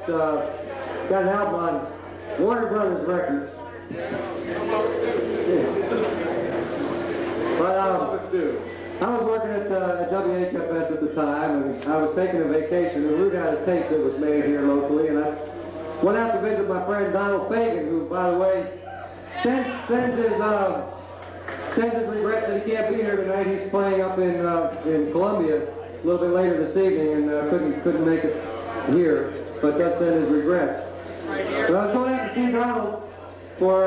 got an album on Warner Brothers Records. But I was working at WHFS at the time, and I was taking a vacation, and Root had a tape that was made here locally, and I went out to visit my friend Donald Fagen, who, by the way, sends his regrets that he can't be here tonight. He's playing up in Columbia a little bit later this evening, and couldn't make it here, but does send his regrets. But I was going out to see Donald for a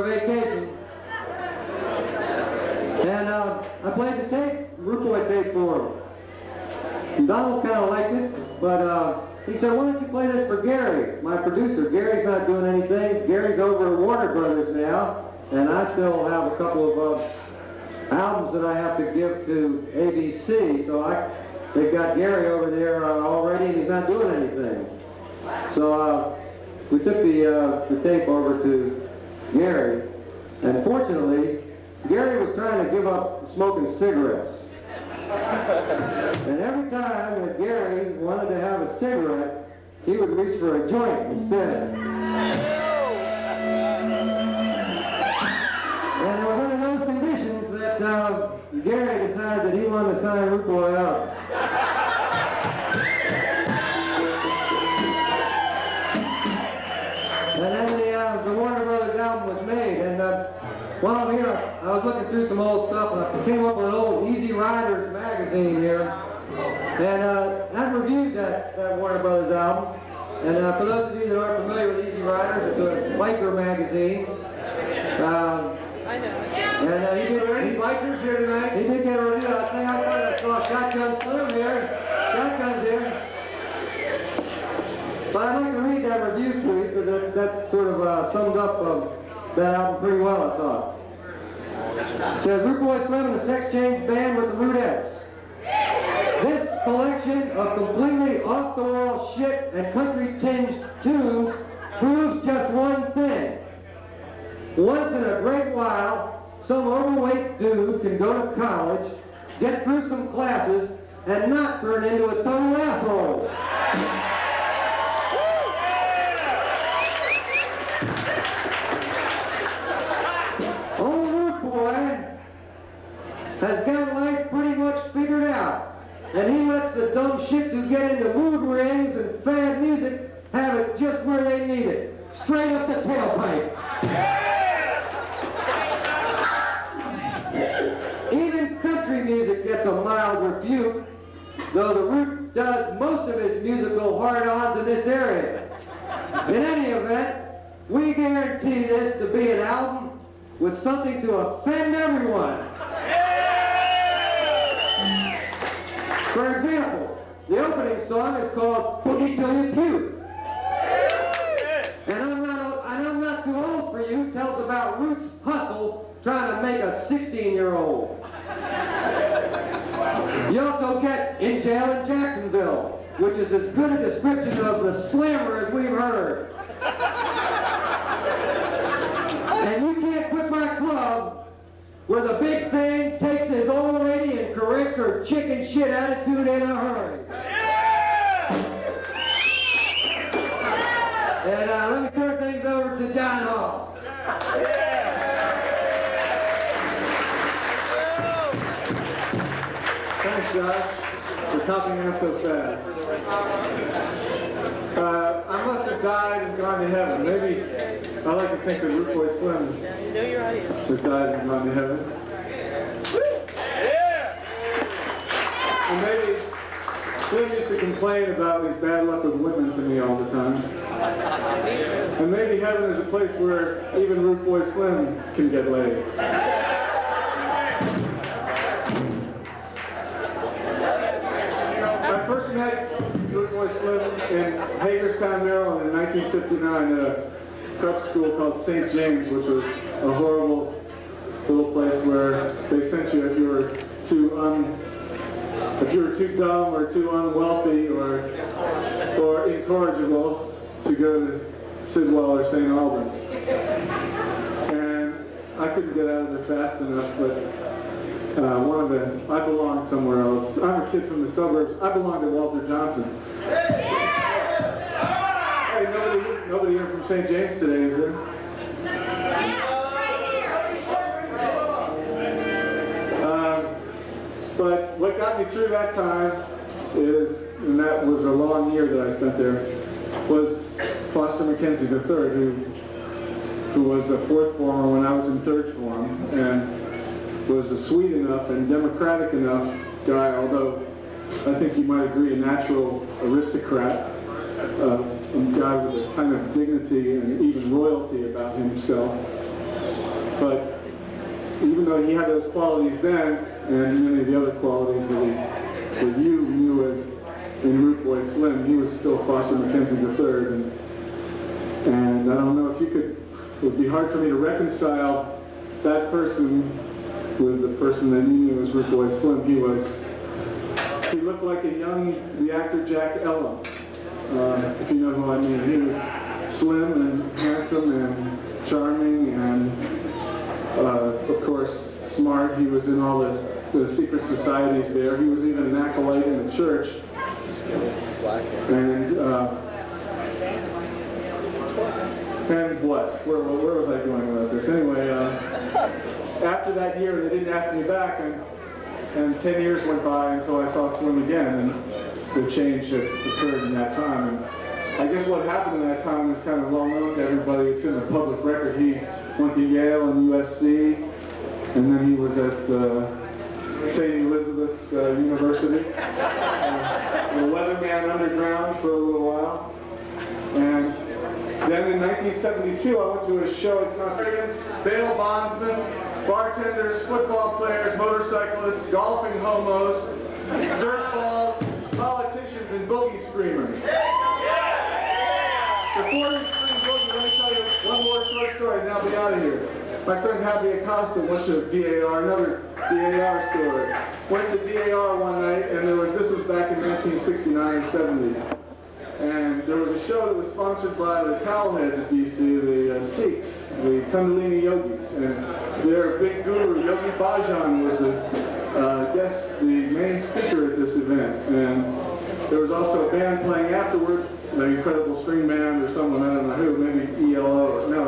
vacation. And I played the tape, Root Boy tape for him. And Donald kind of liked it, but he said, why don't you play this for Gary, my producer? Gary's not doing anything. Gary's over at Warner Brothers now, and I still have a couple of albums that I have to give to ABC, so they've got Gary over there already, and he's not doing anything. So we took the tape over to Gary, and fortunately, Gary was trying to give up smoking cigarettes. And every time that Gary wanted to have a cigarette, he would reach for a joint instead. And it was under those conditions that Gary decided that he wanted to sign Root Boy up. And then the Warner Brothers album was made, and while I'm here, I was looking through some old stuff, and I came up with an old Easy Riders magazine here, and I've reviewed that Warner Brothers album. And for those of you that aren't familiar with Easy Riders, it's a biker magazine. I know. And he did any bikers here tonight. He did get a review. I think I saw Shotgun Slim here. Shotgun's here. But I'd like to read that review to you, because that sort of summed up that album pretty well, I thought. It says, Root Boy Slim and the Sex Change Band with the Rootettes. This collection of completely off-the-wall shit and country-tinged tunes proves just one thing. Once in a great while, some overweight dude can go to college, get through some classes, and not turn into a total asshole. Has got life pretty much figured out, and he lets the dumb shits who get into mood rings and fad music have it just where they need it, straight up the tailpipe. Even country music gets a mild rebuke, though the Root does most of his musical hard-ons in this area. In any event, we guarantee this to be an album with something to offend everyone. For example, the opening song is called Boogie Till You Puke. And I'm not too old for you tells about Root's hustle trying to make a 16-year-old. You also get In Jail in Jacksonville, which is as good a description of the slammer as we've heard. And You Can't Quit My Club, where the big thing takes his old lady and corrects her chicken shit attitude in a hurry. And let me turn things over to John Hall. Thanks, Josh, for copying up so fast. I must have died and gone to heaven. Maybe I like to think that Root Boy Slim has died and gone to heaven. And maybe Slim used to complain about his bad luck with women to me all the time. And maybe heaven is a place where even Root Boy Slim can get laid. I first met Root Boy Slim in Hagerstown, Maryland in 1959 at a prep school called St. James, which was a horrible little place where they sent you if you were too dumb or too unwealthy or incorrigible to go to Sidwell or St. Albans. And I couldn't get out of there fast enough, but I belonged somewhere else. I'm a kid from the suburbs. I belong to Walter Johnson. from St. James today, is there? But what got me through that time is, and that was a long year that I spent there, was Foster Mackenzie III, who was a fourth former when I was in third form, and was a sweet enough and democratic enough guy, although I think you might agree, a natural aristocrat, a guy with a kind of dignity and even royalty about himself. But even though he had those qualities then, and many of the other qualities that you knew as in Root Boy Slim, he was still Foster Mackenzie III, and I don't know if you could, it would be hard for me to reconcile that person with the person that you knew as Root Boy Slim. He looked like the actor Jack Ellum, if you know who I mean. He was slim and handsome and charming and, of course, smart. He was in all the secret societies there. He was even an acolyte in the church. And what? Where was I going with this? Anyway, after that year, they didn't ask me back, and 10 years went by until I saw Slim again, and the change that occurred in that time. And I guess what happened in that time is kind of well known to everybody. It's in the public record. He went to Yale and USC, and then he was at St. Elizabeth's University, the Weatherman Underground for a little while. And then in 1972, I went to a show at Custodians, bail bondsmen, bartenders, football players, motorcyclists, golfing homos, dirt balls, politicians, and boogie screamers. Before we scream boogie, let me tell you one more short story and I'll be out of here. My friend Happy Acosta went to DAR, another DAR story. Went to DAR one night, and this was back in 1969-70. And there was a show that was sponsored by the Towelheads at DC, the Sikhs, the Kundalini Yogis. And their big guru, Yogi Bhajan, was the main speaker at this event. And there was also a band playing afterwards, an Incredible String Band or someone, I don't know who, maybe ELO, or no,